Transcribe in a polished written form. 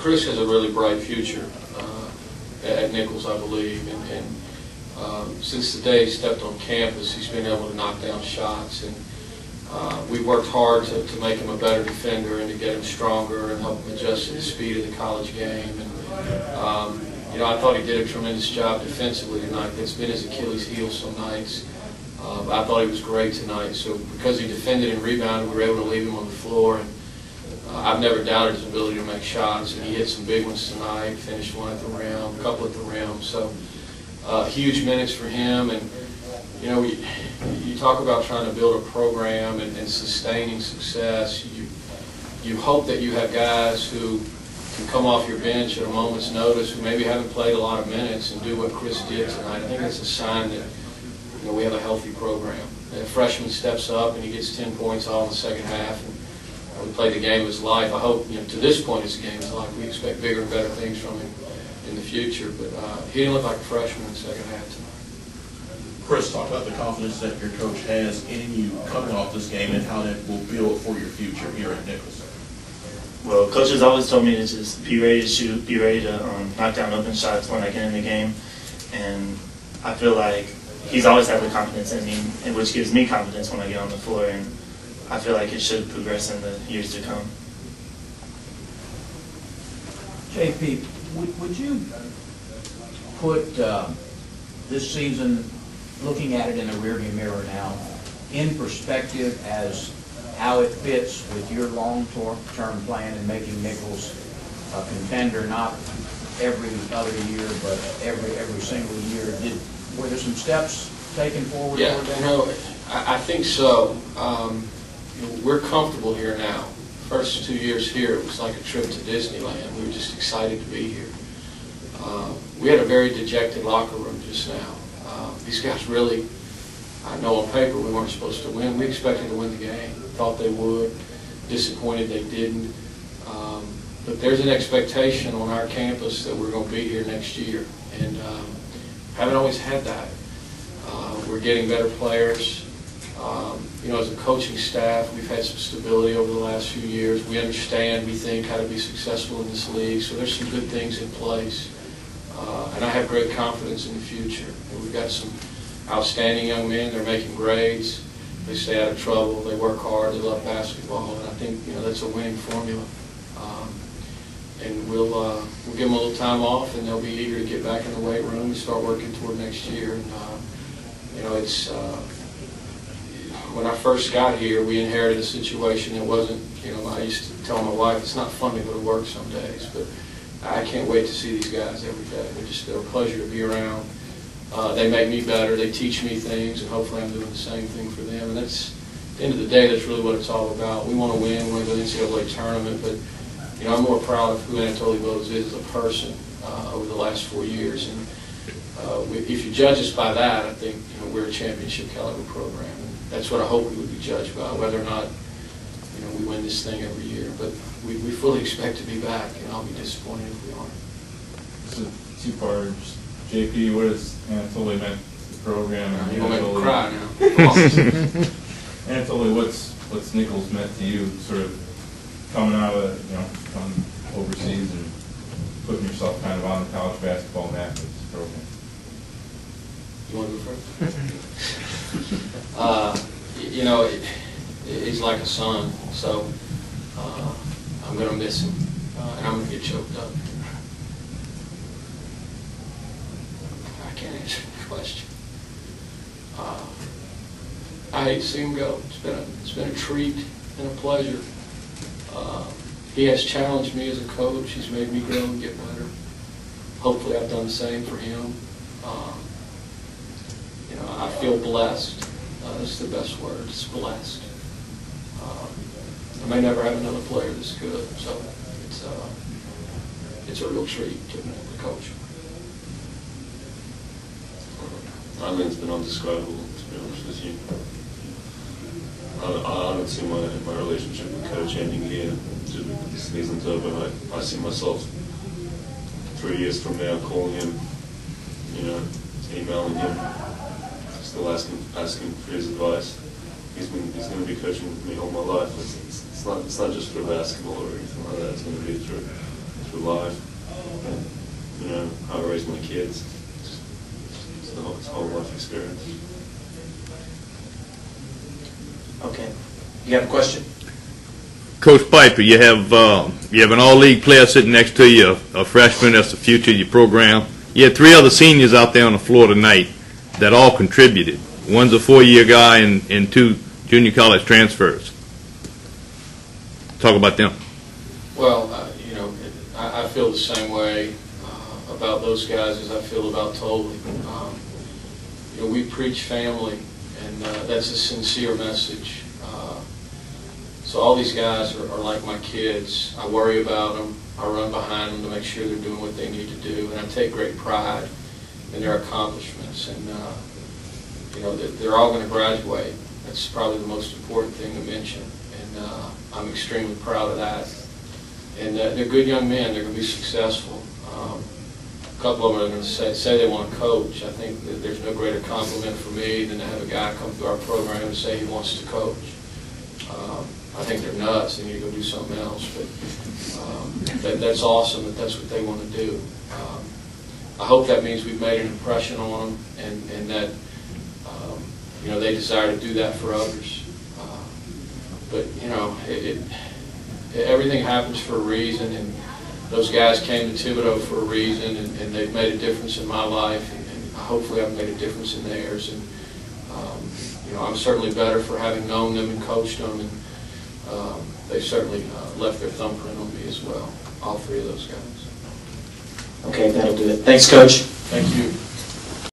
Chris has a really bright future at Nichols, I believe, and since the day he stepped on campus, he's been able to knock down shots, and we worked hard to make him a better defender and to get him stronger and help him adjust to the speed of the college game. And you know, I thought he did a tremendous job defensively tonight. That's been his Achilles heel some nights. But I thought he was great tonight. So because he defended and rebounded, we were able to leave him on the floor. And I've never doubted his ability to make shots, and he hit some big ones tonight. Finished one at the rim, a couple at the rim. So huge minutes for him. And you know, you talk about trying to build a program and sustaining success. You hope that you have guys who can come off your bench at a moment's notice, who maybe haven't played a lot of minutes, and do what Chris did tonight. I think that's a sign that, you know, we have a healthy program. A freshman steps up and he gets 10 points all in the second half, and we played the game of his life. I hope, you know, to this point it's the game of his life. We expect bigger and better things from him in the future, but he didn't look like a freshman in the second half tonight. Chris, talk about the confidence that your coach has in you coming off this game and how that will build for your future here at Nichols. Well, coach has always told me to just be ready to shoot, be ready to knock down open shots when I get in the game, and I feel like he's always had the confidence in me, and which gives me confidence when I get on the floor, and I feel like it should progress in the years to come. JP, would you put this season, looking at it in the rearview mirror now, in perspective as how it fits with your long-term plan in making Nichols a contender, not every other year, but every single year? Were there some steps taken forward? Yeah, you know, I think so. You know, we're comfortable here now. First 2 years here, it was like a trip to Disneyland. We were just excited to be here. We had a very dejected locker room just now. These guys really, I know on paper we weren't supposed to win. We expected to win the game. Thought they would. Disappointed they didn't. But there's an expectation on our campus that we're going to be here next year, and haven't always had that. We're getting better players. You know, as a coaching staff, we've had some stability over the last few years. We understand, we think, how to be successful in this league. So there's some good things in place. And I have great confidence in the future. And we've got some outstanding young men. They're making grades. They stay out of trouble. They work hard. They love basketball. And I think, you know, that's a winning formula. And we'll give them a little time off, and they'll be eager to get back in the weight room and start working toward next year. And you know, it's when I first got here, we inherited a situation that wasn't. You know, I used to tell my wife, it's not fun to go to work some days, but I can't wait to see these guys every day. They're a pleasure to be around. They make me better. They teach me things, and hopefully I'm doing the same thing for them. And that's, at the end of the day, that's really what it's all about. We want to win. We want to go to the NCAA tournament, but you know, I'm more proud of who Anatoly Bowes is as a person over the last 4 years. And if you judge us by that, I think, you know, we're a championship caliber program. And that's what I hope we would be judged by, whether or not, you know, we win this thing every year. But we fully expect to be back, and I'll be disappointed if we aren't. So, two parts. JP, what has Anatoly meant to the program? You're going to make me cry now. Anatoly, what's Nichols meant to you, sort of coming out of, you know, coming overseas and putting yourself kind of on the college basketball map with this program? You want to go first? You know, he's like a son, so I'm going to miss him, and I'm going to get choked up. I can't answer the question. I hate to see him go. It's been a treat and a pleasure. He has challenged me as a coach. He's made me grow and get better. Hopefully I've done the same for him. You know, I feel blessed. That's the best word. It's blessed. I may never have another player this good, so it's a real treat to coach. I think it's been indescribable, to be honest with you. I don't see my relationship with Coach ending here. The season's over. I see myself 3 years from now calling him, you know, emailing him, still asking for his advice. He's going to be coaching me all my life. It's not just for basketball or anything like that. It's going to be through through life, and, you know, how I raise my kids. It's a whole life experience. Okay. You have a question? Coach Piper, you have an all-league player sitting next to you, a freshman that's the future of your program. You had 3 other seniors out there on the floor tonight that all contributed. One's a 4-year guy and 2 junior college transfers. Talk about them. Well, you know, I feel the same way about those guys as I feel about Tolley. You know, we preach family, and that's a sincere message. So all these guys are like my kids. I worry about them. I run behind them to make sure they're doing what they need to do, and I take great pride in their accomplishments. And you know, they're all going to graduate. That's probably the most important thing to mention, and I'm extremely proud of that. And they're good young men. They're going to be successful. A couple of them are going to say they want to coach. I think that there's no greater compliment for me than to have a guy come through our program and say he wants to coach. I think they're nuts. They need to go do something else. But that's awesome that that's what they want to do. I hope that means we've made an impression on them, and that you know, they desire to do that for others. But you know, everything happens for a reason, and those guys came to Thibodeau for a reason, and they've made a difference in my life, and hopefully I've made a difference in theirs. And you know, I'm certainly better for having known them and coached them, and they've certainly left their thumbprint on me as well, all 3 of those guys. Okay, that'll do it. Thanks, Coach. Thank you.